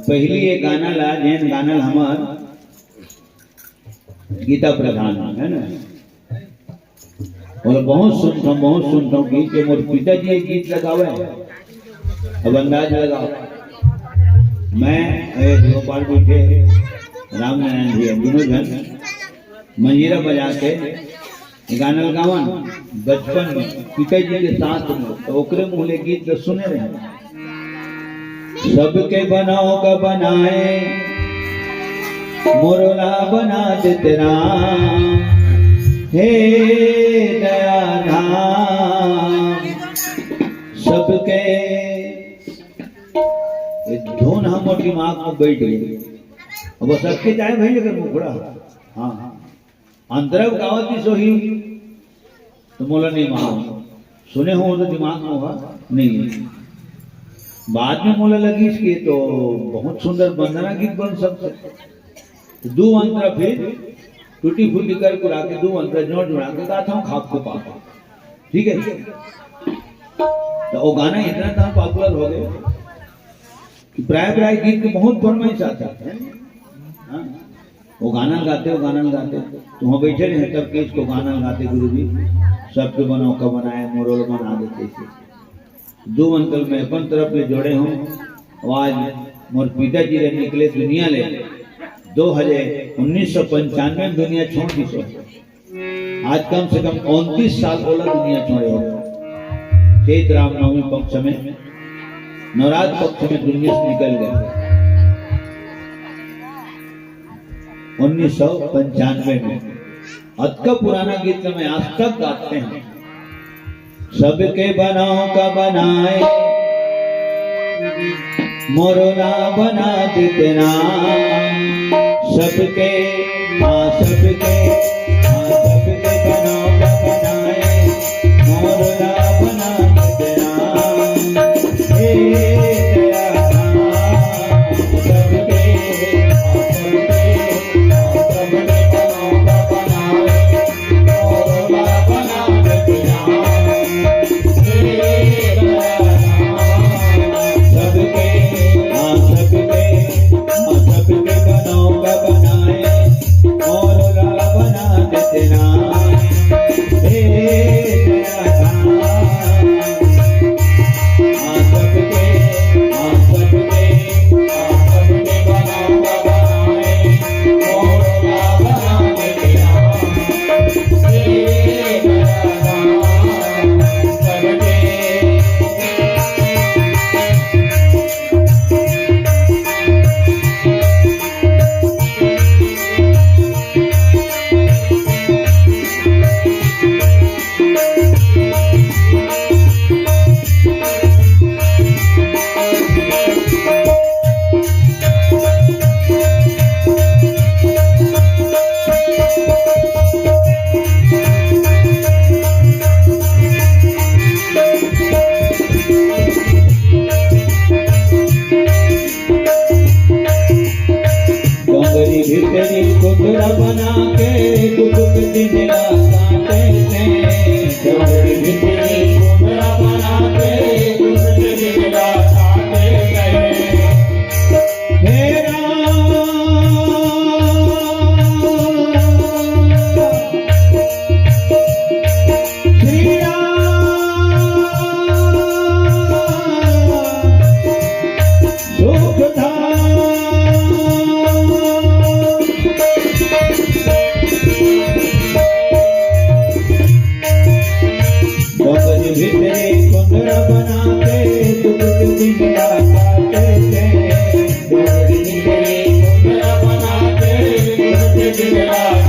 पहली ये गाना ला जैन गानल हमार गीता प्रधान है ना, और बहुत सुनता हूँ गीत के मोर पिताजी ये गीत लगावे अब अंदाज लगाओ। मैं गोपाल बैठे राम नारायण जी दोनों जन मंजीरा बजा के गाना गावन बचपन में पिताजी के साथ में, तो ओकरे मुहले गीत तो सुने रहे। सबके बनाओ का बनाए मोरला बना दे तेरा हे दया धाम, सबके धुन हम दिमाग में बैठ गए। अब सबके जाए भाई अगर मुखड़ा हाँ अंतरव गावती सोही तो मोला नहीं मालूम, सुने हो तो दिमाग में होगा नहीं। बाद में मोला लगी इसकी तो बहुत सुंदर वंदना गीत बन सकते। दो अंतरा फिर टूटी फूटी कर कुरा के दो अंतरा जोड़ के गाता हूँ खाप को पापा, ठीक है। तो वो गाना इतना था पॉपुलर हो गया कि प्राय गीत के बहुत फरमाइश आता है। वो गाना गाते तो वहाँ बैठे रहे तब के इसको गाना गाते गुरु जी सबके बनाओ का बनाए मोरोल बना देते थे। दो अंकल में अपन तरफ ले जोड़े हूँ। आज मोर पिताजी रे निकले दुनिया ले 1995 दुनिया छोड़ दी सो। आज कम से कम 29 साल बोला दुनिया छोड़े हो। चैत रामनवमी पक्ष में नवरात्र पक्ष में दुनिया से निकल गए 1995 में। अत का पुराना गीत में आज तक गाते हैं। सबके बनाओ का बनाए मोरला बना दे तेरा, सबके सबके बनाओ का बनाए मोरला बना दे तेरा हे दया धाम, सबके बना के दुख दिन काटे थे, बना के दुख दिन काटे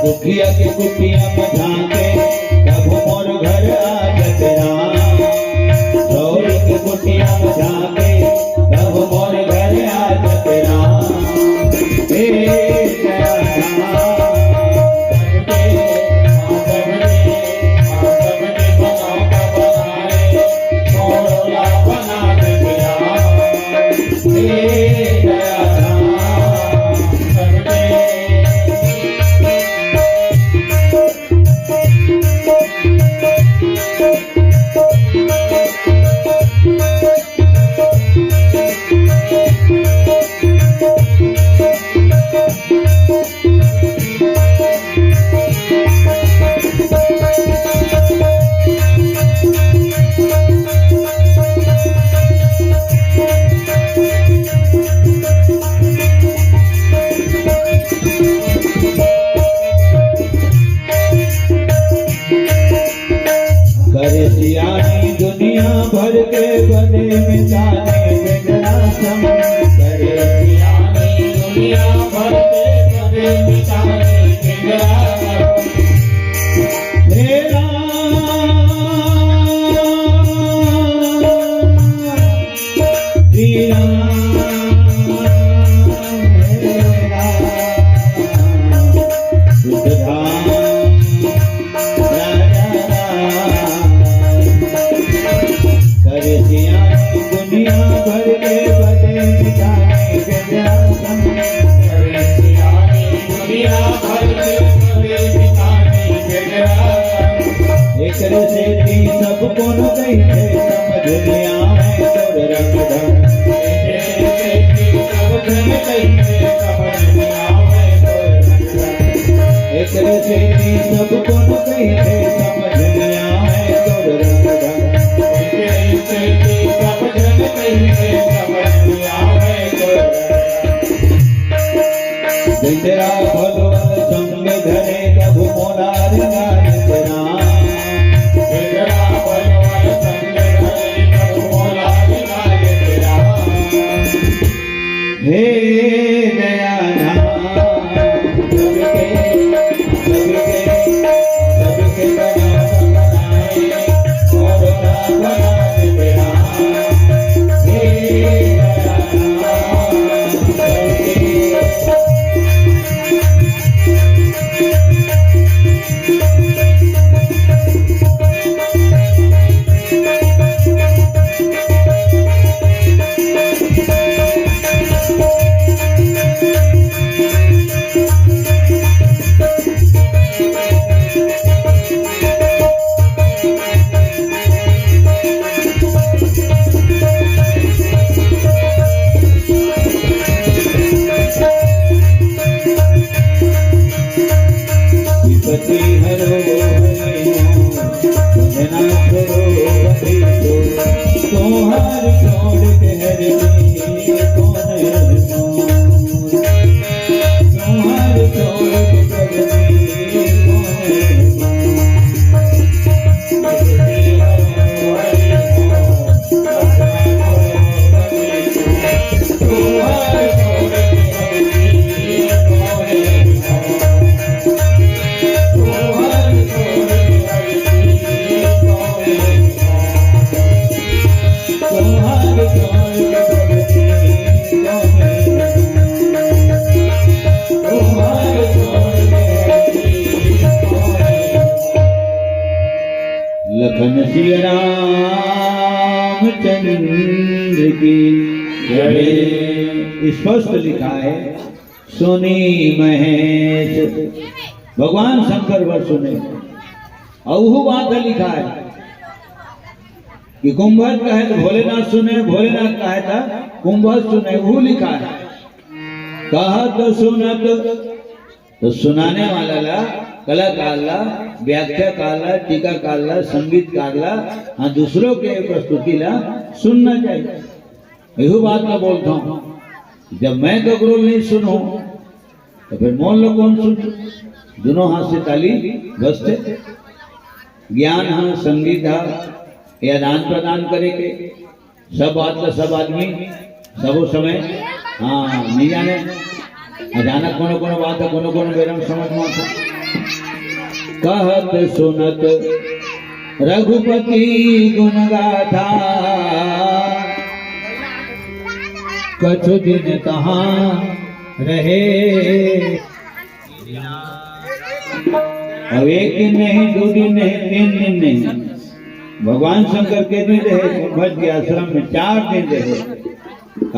दुखिया के कुटिया बजा के कब मोर घर आ जतरा, गौरी के कुटिया बजा के कब मोर घर आ जतरा हे दया एक से थी सब कौन कही थे समझ लिया मैं तोड़ रंग ढंग एक से थी सब कौन कही थे समझ लिया मैं तोड़ रंग ढंग तेरा भगवान संग धरे कभु मोरार गाय तेरा तेरा भगवान संग धरे कभु मोरार गाय तेरा हे दयानाथ सबके बनाए और बनाए तेरा हे लखन सिया रामचंद्र की जय। स्पष्ट लिखा है सुनी महेश भगवान शंकर वर सुने। अहू बात लिखा है कि कुंभक कहे तो भोलेनाथ सुने, भोलेनाथ कहे था कुंभक सुने। वो लिखा है कहा तो सुनत तो सुनाने वाला ला, कलाकार ला, व्याख्याकार ला, टीकाकार ला, संगीतकार ला, हाँ दूसरों के प्रस्तुति ला सुनना चाहिए। यही बात मैं बोलता हूँ जब मैं ककरो नहीं सुनूं तो फिर मोन लो कौन सुन। दोनों हाथ से ताली बजते। ज्ञान हाँ, संगीत हाँ, या दान प्रदान करे के सब बात ला सब आदमी सबो समय हाँ नहीं जाने अचानक कोनो कोनो बात है कोनो कोनो बेरम समझ में आता। कहत सुनत रघुपति गुण गाथा कछु दिन कहाँ रहे। अब एक दिन नहीं, दो दिन नहीं, 3 दिन नहीं, भगवान शंकर के दिन रहे कुंभज के आश्रम में 4 दिन रहे।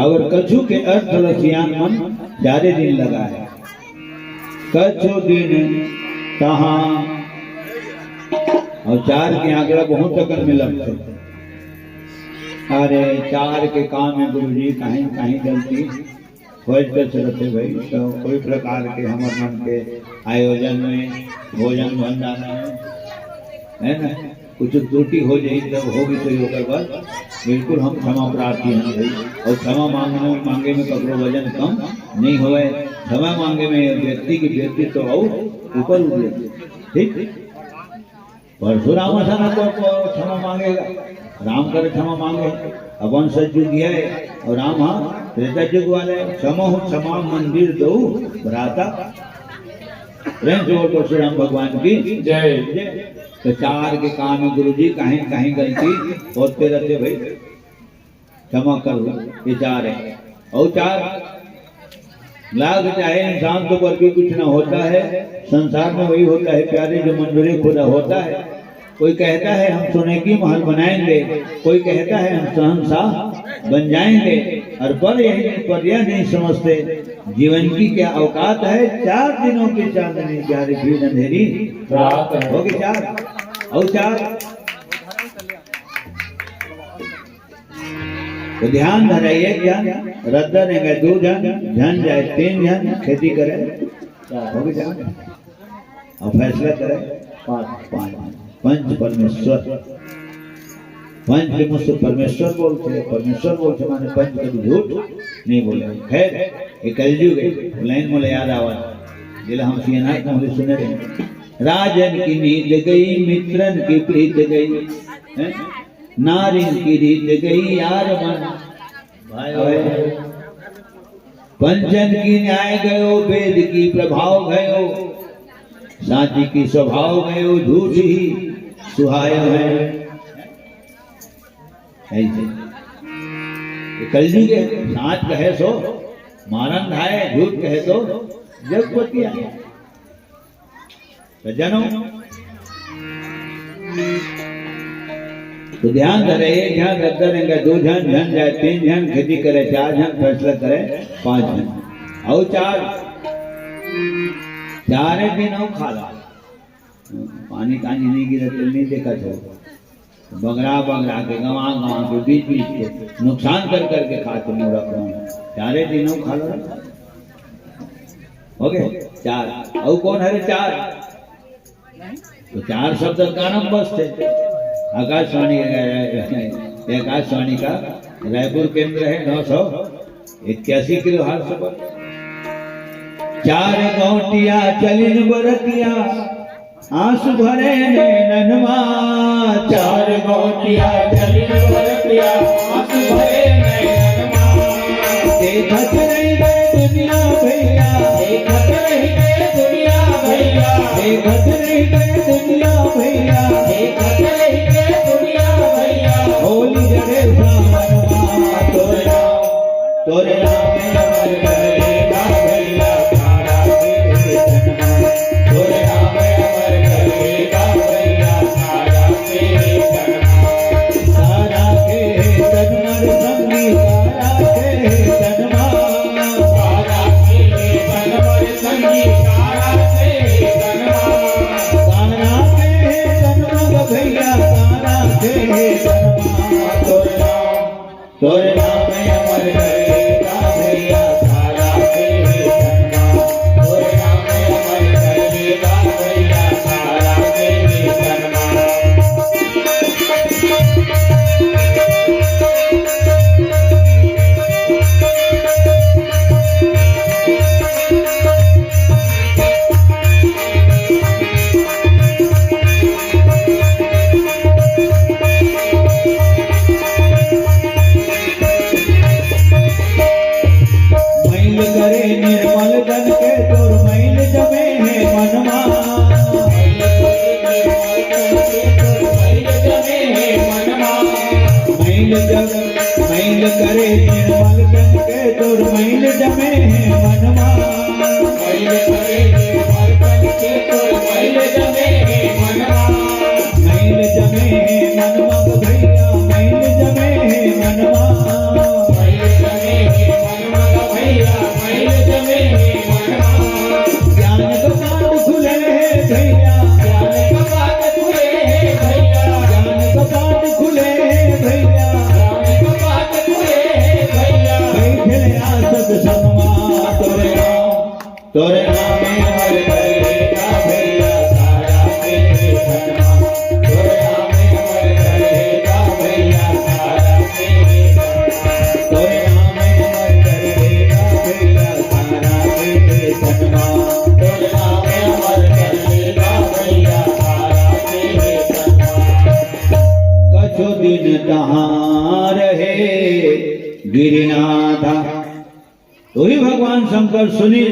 और कछु के अर्थ रसियान मन 4 दिन लगा है। कछु दिन कहाँ और 4 के आंकड़ा बहुत तक में लगते। अरे 4 के काम है गुरु जी कहीं कहीं गलती रहते भाई। तो कोई प्रकार के हमारे मन के आयोजन में भोजन भंडारा है ना कुछ त्रुटि हो जाए तब होगी तो होकर बाद बिल्कुल हम क्षमा प्रार्थी हैं भाई। और क्षमा मांगे में कपड़ों वजन कम नहीं होए। क्षमा मांगे में व्यक्ति की व्यक्ति तो और ऊपर उठे। ठीक परशुराम को क्षमा मांगेगा, राम कर क्षमा मांगे। अपन सतयुग है और राम हाँ त्रेता युग वाले। क्षमा क्षमा मंदिर दो भ्राता। परशुराम भगवान की जय जय। तो 4 के काम है गुरु जी कहीं कहीं गलती होते रहते भाई क्षमा कर लो। ये 4 है और 4 लाख चाहे इंसान तो पर भी कुछ ना होता है। संसार में वही होता है प्यारे जो मंजूरी खुदा होता है। कोई कहता है हम सोने की महल बनाएंगे, कोई कहता है हम शहंशाह बन जाएंगे। और पर यही पर यह नहीं समझते जीवन की क्या औकात है। 4 दिनों की चांदनी प्यारी भीड़ अंधेरी होगी 4 और 4 तो ध्यान धराइए, ज्ञान रद्दा देंगे 2 जन, झन जाए 3 जन, खेती करे हो गया और फैसला करे 5 पंच परमेश्वर। पंच के मुझ से परमेश्वर बोलते माने पंच कभी झूठ नहीं बोले। खैर ये कलयुग है, लाइन मोले याद आवा जिला हम सियानाथ मोले सुने रहे। राजन की नींद गई, मित्रन की प्रीत गई, नारिन की रीत गई यार मन भाई। पंचन की न्याय गयो, वेद की प्रभाव गयो, साची की स्वभाव गयो, झूठ ही सुहाय है। ऐसे कलयुग है, साच कहे सो मारन धाय, झूठ कहे तो जग पतिया। सज्जनों तो ध्यान धरे, ध्यान रखते रहेंगे 2 जन, झन जाए 3 जन, खेती करे 4 जन, फैसला करे 5 जन और 4 दिन खाला पानी कानी नहीं गिरे तो नहीं देखा था, बगरा के गवा के बीच के नुकसान कर करके खाते मूर्ख 4 दिन खा लो हो गए 4। और कौन है 4? तो 4 शब्द गानम बसते। आकाशवाणी का रायपुर केंद्र है 981 किलोहर्ट्ज पर। 4 गौटिया चलिन बरतिया, आंसू भरे नैनवा, 4 गौटिया चलिन बरतिया, आंसू भरे नैनवा। देखत रही गए दुनिया भैया, देखत रही गए दुनिया भैया, देखत रही गए दुनिया भैया, देखत रही गए दुनिया भैया। होली जड़े सावनवा, तोरे नाम में अमर करेगा भैया तारा के जन्म, तोरे नाम में अमर करेगा भैया तारा के जन्म। तारा के जन्म संगी, तारा के जन्म, तारा के जन्म संगी, तारा के जन्म, तारा के जन्म भैया तारा के जन्म। तोरे नाम में अमर करेगा भैया तारा के जन्म, तोरे नाम में अमर करेगा भैया तारा के जन्म। करे निर्मल तन के तोर मैल जमे है मनवा, मैल करे निर्मल तन के तोर मैल जमे है मनवा, मैल करे निर्मल तन के तोर मैल जमे है मनवा, मैल जमे है मनवा भैया, मैल जमे है मनवा, मैल जमे है मनवा भैया, मैल जमे है मनवा। ज्ञान कपाट खुले है भैया, ज्ञान कपाट खुले है भैया, ज्ञान कपाट खुले है भैया, ज्ञान कपाट खुले है भैया। बैठे आसत सनमा तोरे नाम में अमर करेगा भैया तारा के जन्म, तोरे नाम में अमर करेगा भैया तारा के जन्म, तोरे नाम में अमर करेगा भैया तारा के जन्म, तोरे नाम में अमर करेगा भैया तारा के जन्म। कछु दिन तहाँ रहे गिरिनाथा, तो ही भगवान शंकर सुनी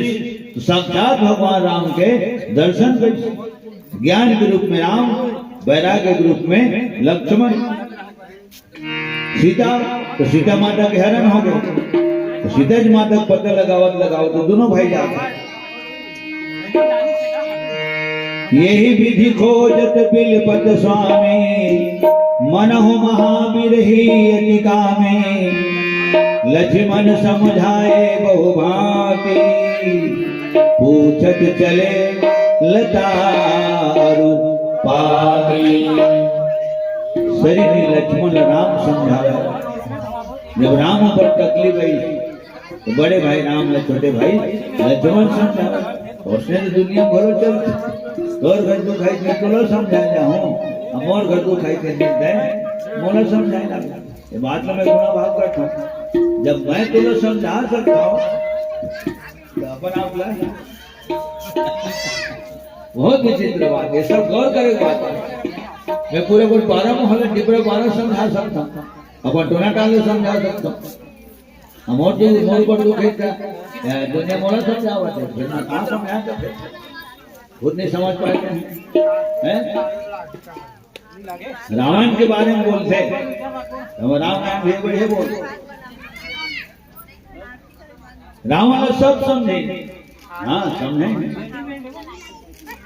तो साक्षात भगवान राम के दर्शन कर। ज्ञान के रूप में राम, वैराग्य के रूप में लक्ष्मण, सीता तो सीता माता के हरण हो गए, तो सीता जी माता को पता लगाओ तो दोनों भाई जाते। यही विधि खोजत बिलपत स्वामी, मनहु महावीर ही अति कामे, लक्ष्मण समझाए बहु भांति, पूछत चले लतारु पाती। शरीर लक्ष्मण राम समझावे। जब राम पर तकलीफ आई तो बड़े भाई राम ने छोटे भाई लक्ष्मण समझावे। उसने तो दुनिया भरो चल तोर घर को खाई के तोला समझा जाऊं, मोर घर को खाई के नहीं दे मोला समझाए ना। ये बात में मैं गुना भाग करता हूँ। जब मैं तुला समझा सकता हूँ तो अपन आप ला बहुत विचित्र बात है, सब गौर करे बात है। मैं पूरे 12 मोहल्ले टिपरे 12 समझा सकता हूँ, अपन टोना टाले समझा सकता हूँ। मोर जो मोर पर दुख है दुनिया मोला समझावत है, फिर मैं कहाँ समझा सकते खुद नहीं समझ पाए हैं। रावण के बारे में बोलते हम रामायण भी बढ़िया बोल रावण सब समझे। हाँ समझे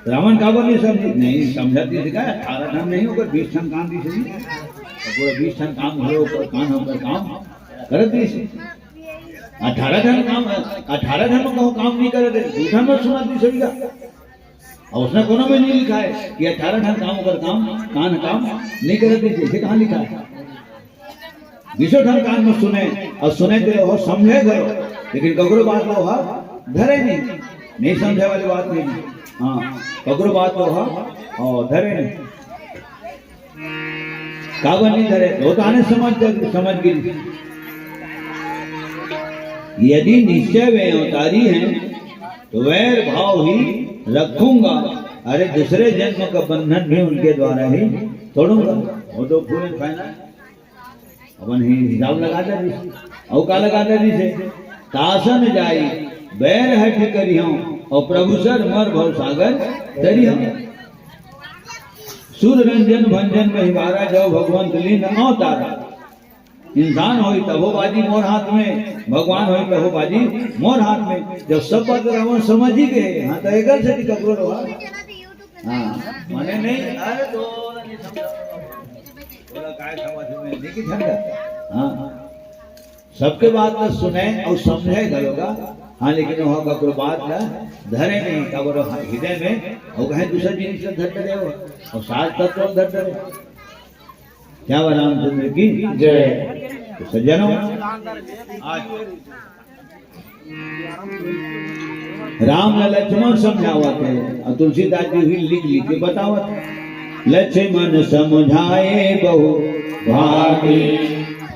रावण का बोल नहीं समझी नहीं समझाती सिखा 18 ठन नहीं होकर 20 ठन काम दी सही पूरा 20 ठन काम हो कान होकर काम कर दी 18 ठन काम 18 ठन में काम नहीं करे 2 ठन में सुना दी सही का। और उसने कोनो में नहीं लिखा है कि 18 ठन काम होकर काम कान काम नहीं करे दी जैसे कहाँ लिखा है। 20 ठन कान में सुने और सुने तो हो समझे करो, लेकिन ककरो बात वो हा धरे नहीं समझे वाली बात नहीं। हाँ ककरो बात वो हा और धरे नहीं काबर नहीं धरे तो आने समझ गई। यदि निश्चय वे अवतारी हैं तो वैर भाव ही रखूंगा, अरे दूसरे जन्म का बंधन भी उनके द्वारा ही तोड़ूंगा। वो तो पूरे फाइनल अपन ही हिसाब लगा दे और का लगा दे से तासन जाई बैर हट करी हूं और प्रभु सर मर भव सागर तरी हम सूर्य रंजन भंजन में हिमारा जाओ भगवंत लीन अवतारा। इंसान होई तबो बाजी मोर हाथ में, भगवान होई तबो बाजी मोर हाथ में। जब सब बात रावण समझ ही गए। हाँ तो एक से कपड़ो रहा हाँ माने नहीं अरे तो नहीं समझा काय समझ में नहीं की झंडा। हाँ सबके बात तो सुने और समझे गलोगा। हाँ लेकिन वो कपड़ो बात ना धरे नहीं कबरो हृदय में और कहे दूसरा जिनिस धर रहे हो और साथ तत्व धर रहे। क्या रामचंद्र की जय। तो सज्जनों आज राम ने लक्ष्मण समझावत है और तुलसीदास जी भी लिख के बतावत है। लक्ष्मण समझाए बहु भागी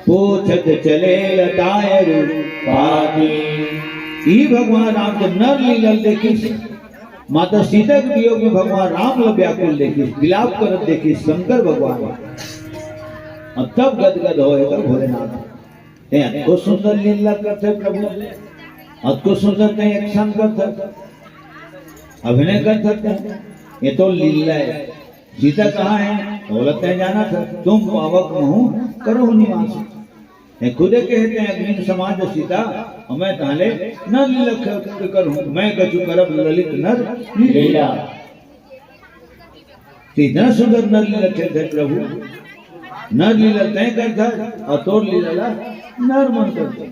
पूछत चले लतायरु पागी। ई भगवान राम के नर लीला देखी माता सीता के वियोग में भगवान राम व्याकुल देखी विलाप करत देखी शंकर भगवान और तब गदगद होए तो भोलेनाथ को सुंदर लीला करते प्रभु अतको सुंदर कहीं एक्शन करते अभिनय कर सकते हैं। ये तो लीला है। सीता कहाँ है बोलते हैं जाना था तुम पावक महू करो निवास। खुदे कहते हैं अग्नि समाज सीता मैं ताले न लीला करूं मैं कछु करब ललित नर लीला। इतना सुंदर नर लीला खेलते प्रभु नर लीला तय करता और तोर लीला नर मन करते।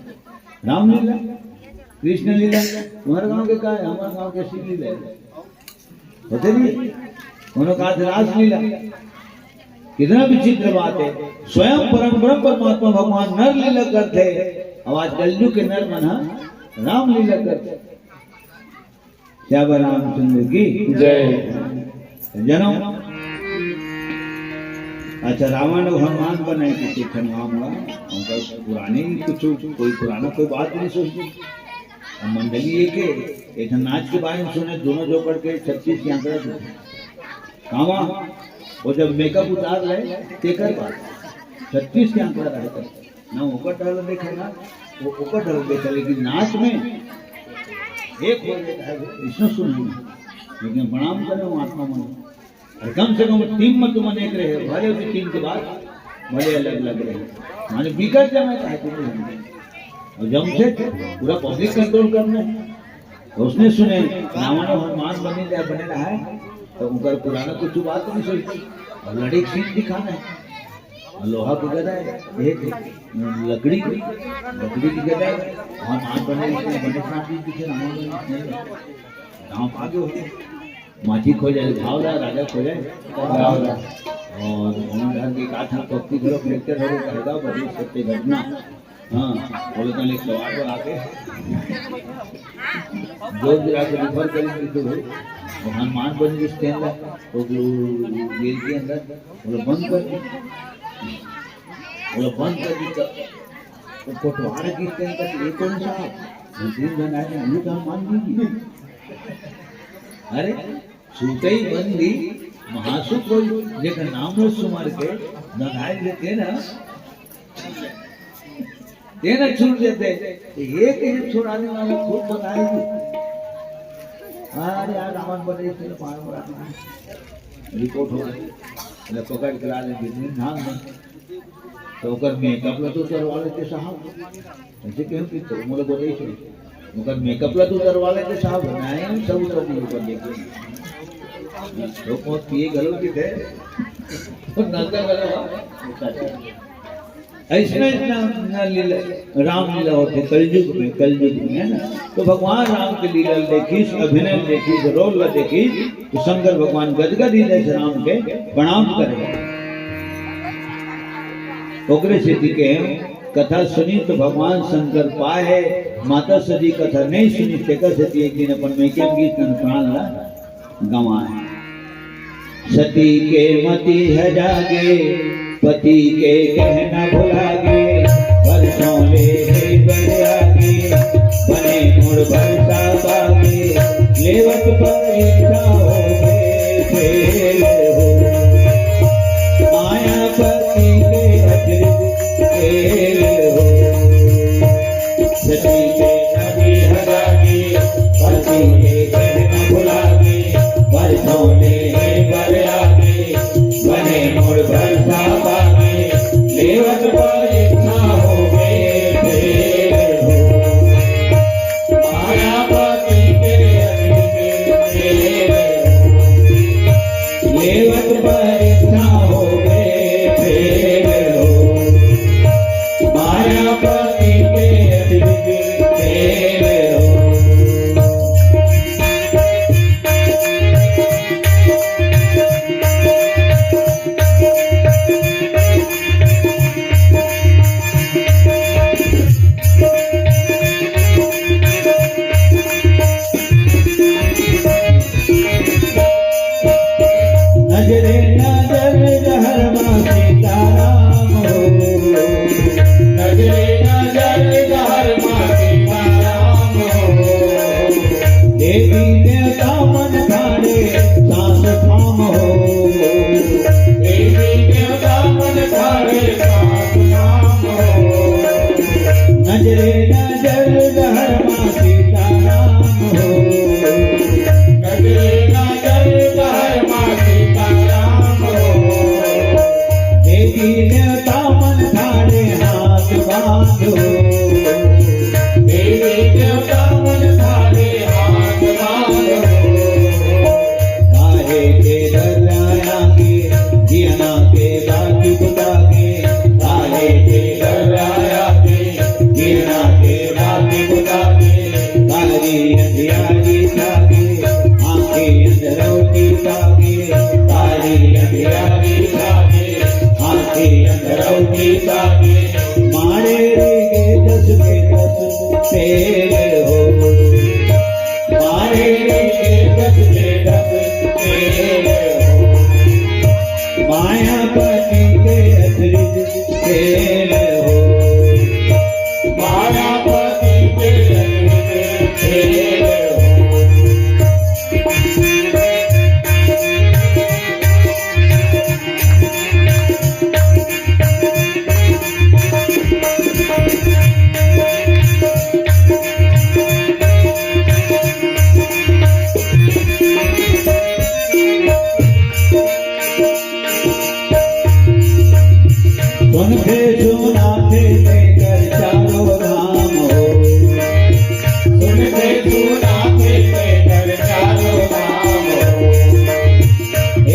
राम लीला कृष्ण लीला तुम्हारे गांव के का है हमारे गांव के श्री लीला बता नहीं उन्होंने कहा रास लीला। कितना विचित्र बात है। स्वयं परम ब्रह्म परमात्मा भगवान नर लीला करते आवाज कलयुग के नर मना राम लीला करते। श्याम रामचंद्र की जय। जनों अच्छा रावण हनुमान बनाए किसी नाम हुआ पुरानी कुछ कोई पुराना कोई बात नहीं सोचती। मंडली एक नाच के बारे में सुने दोनों जो पढ़ के 36 के आंकड़ा कामा वो जब मेकअप उतार ले तेकर बात 36 के आंकड़ा रहता ना ऊपर डाल देखा ना वो ऊपर डाल देखा लेकिन नाच में एक हो जाता है विष्णु सुन लेकिन प्रणाम करे महात्मा मन और कम से कम टीम में तुम अनेक रहे भले उसी टीम के बाद भले अलग अलग रहे माने बिगड़ जाए और जमशेद पूरा पब्लिक कंट्रोल करना तो उसने सुने रावण हनुमान बने रहा है तो उनका पुराना कुछ बात नहीं सोचती और लड़े सीट दिखाना है और लोहा की गदा है लकड़ी की गदा है हनुमान बने गाँव आगे होते माची खो जाए भावला राजा खो जाए और धनुधार की गाथा पक्की करो फ्रैक्चर हो कहेगा बड़ी सत्य घटना। हाँ बोले तो एक सवाल पर आके जोर गिरा के रिफर करेंगे तो हनुमान बन जिस के अंदर तो जेल के अंदर बोले बंद कर दी, बोले बंद कर दी तो कोटवार की के अंदर ये कौन सा तीन जन आए ये तो मान लीजिए। अरे सूते ही बंदी महासु कोई लेकिन नाम लो सुमार के नगाए लेते ना देना छूट देते एक ही छुड़ाने वाला खूब बताएगी। अरे यार रावण बने थे पार बना रिपोर्ट हो गई એટલે પકડ કરા દે બિઝનેસ નામ નહીં તો ઓકર મેકઅપ ला तो करवा लेते साहब ऐसे क्यों कि तो मोले बोले छे ओकर मेकअप ला तो करवा लेते साहब बनाए हम सब सब ऊपर देखे तो को पिए गलो की थे और नंदा गलो ऐसे ना लीला राम लीला होते कलयुग में है ना। तो भगवान राम की लीला देखी, अभिनय देखी, रोल देखी तो शंकर भगवान गदगद हृदय से राम के प्रणाम करे। ओकरे से के कथा सुनी तो भगवान शंकर पाए, माता सजी कथा नहीं सुनी तेकर से एक दिन अपन में के गीत प्राण ला गवाए। सती के मति है जागे पति के कहना भुलागे, वर्षों ले बड़े आगे बने मुड़ भरसा पागे, लेवत पर इच्छा हो गए फेल हो, माया पति के अतिरिक्त खेल हो। सती के नदी हरागे पति के कहना भुलागे, वर्षों ले बड़े आगे बने मुड़ भरसा पागे, लेवत पर इच्छा हो गए फेल हो, माया पति के अतिरिक्त खेल हो, लेवत पर इच्छा हो गए फेल हो, माया पति के अतिरिक्त खेल हो। नजरे नजर जहर मां सीताराम हो, नजरे नजर जहर मां सीताराम हो, देवी देवता मन ठाणे सांस थाम हो, देवी देवता मन ठाणे सांस थाम हो, नजरे नजर जहर मां सीताराम हो, नजरे नजर जहर मां सीताराम हो, देवी देवता मन ठाणे हाथ बांधो, देवी देवता मन ठाणे हाथ बांधो, काहे के दरिया के जियना के बाकी बुता के, काहे के दरिया के जियना के बाकी बुता के, काली अंधियारी जागे आंखें अंधरौती जागे, काली अंधियारी जागे आंखें अंधरौती जागे, मारे रे दस के दस फेल हो, मारे रे दस के दस फेल हो, माया पति के अतिरिक्त खेल हो, माया पति के अतिरिक्त खेल हो। सुनते सुनाते लेकर चारों धाम हो, सुनते सुनाते लेकर चारों धाम हो,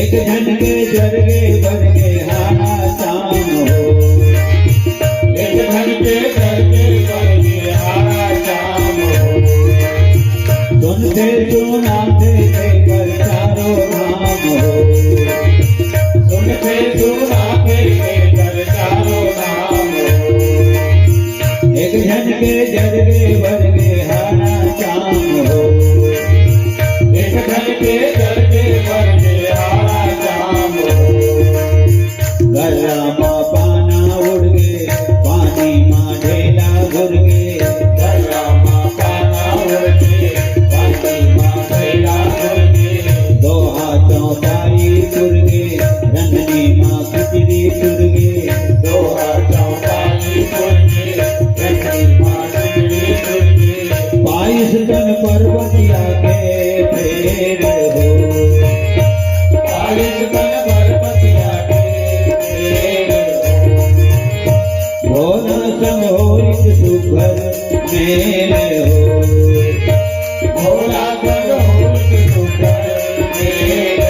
एक जन के जरगे बरगे हाना चाम हो, एक जन के जरगे बरगे हाना चाम हो, सुनते सुनाते लेकर चारों धाम हो, सुनते तन परपतिया के भोला संग होई सुखर मेल हो भोला संग होई सुखर मेल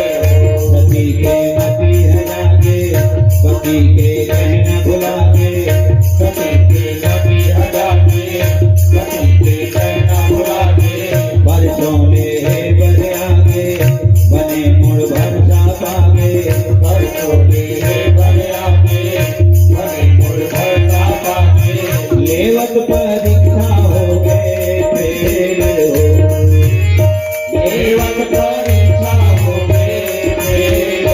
सती के मति हरा के पति के कहना भुला के सती के कभी हटा के पति के कहना भुला के बरसों ले बन आगे बने मुड़ भरसा पागे परसोले बने आके बने मुड़ भरसा पाके लेवत परीक्षा हो गए फेल हो देवत परीक्षा हो गए फेल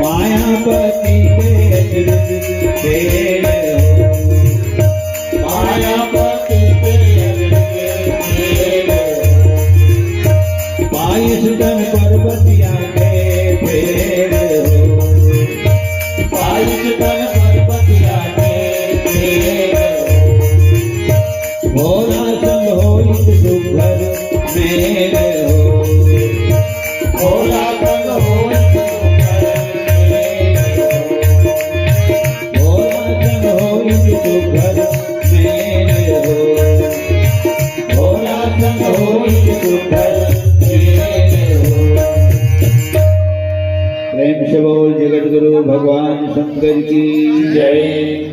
मायापति के अतिरिक्त फेल हो मायापति पे फेल बाईस टन पर्वतिया के फेल हो बाईस टन परपतिया के फेल भोला संग होई सुखर मेल हो भोला संग होई सुखर मेल भोला संग होई सुखर मेल हो भोला संग होई सुखर मेल प्रेम से बोल जगत गुरु भगवान शंकर की जय।